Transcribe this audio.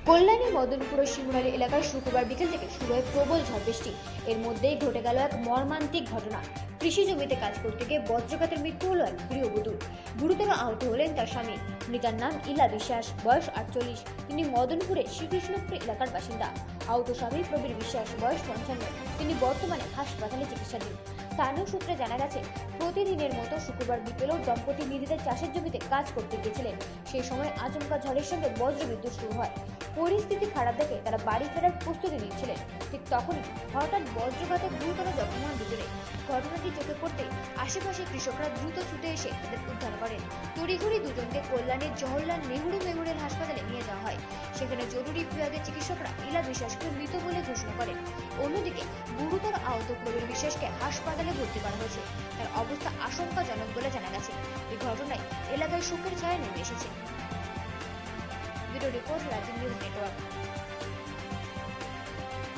কল্যাণী মদনপুর শিমুরালী এলাকায় শুক্রবার বিকেল থেকে শুরু হয় প্রবল ঝড় বৃষ্টি। এর মধ্যেই ঘটে গেল এক মর্মান্তিক ঘটনা। কৃষি জমিতে কাজ করতে গিয়ে বজ্রপাতের মৃত্যু হল এক গৃহবধূর। গুরুতর আহত হলেন তার স্বামী। মৃতার নাম ইলা বিশ্বাস, বয়স 48। তিনি মদনপুরের শ্রীকৃষ্ণপুর এলাকার বাসিন্দা। আহত স্বামী প্রবীর বিশ্বাস, বয়স 55। তিনি বর্তমানে হাসপাতালে চিকিৎসাধীন। স্থানীয় সূত্রে জানা গেছে, প্রতিদিনের মতো শুক্রবার বিকেলেও দম্পতি নিজেদের চাষের জমিতে কাজ করতে গিয়েছিলেন। সেই সময় আচমকা ঝড়ের সঙ্গে বজ্রবিদ্যুৎ শুরু হয়। পরিস্থিতি খারাপ দেখে তারা বাড়ি ফেরার প্রস্তুতি নিচ্ছিলেন। ঠিক তখনই হঠাৎ বজ্রপাতে গুরুতর জখম হন দুজনে। ঘটনাটি চোখে পড়তে আশেপাশে কৃষকরা দ্রুত ছুটে এসে তাদের উদ্ধার করেন। তড়িঘড়ি দুজনকে কল্যাণীর জওহরলাল নেহরু মেমোরিয়াল হাসপাতালে নিয়ে যাওয়া হয়। সেখানে জরুরি বিভাগের চিকিৎসকরা ইলা বিশ্বাসকে মৃত বলে ঘোষণা করেন। অন্যদিকে গুরুতর আহত প্রবীর বিশ্বাসকে হাসপাতালে ভর্তি করা হয়েছে। তার অবস্থা আশঙ্কাজনক বলে জানা গেছে। এই ঘটনায় এলাকায় শোকের ছায়া নেমে এসেছে। Bureau report, Rajib news network.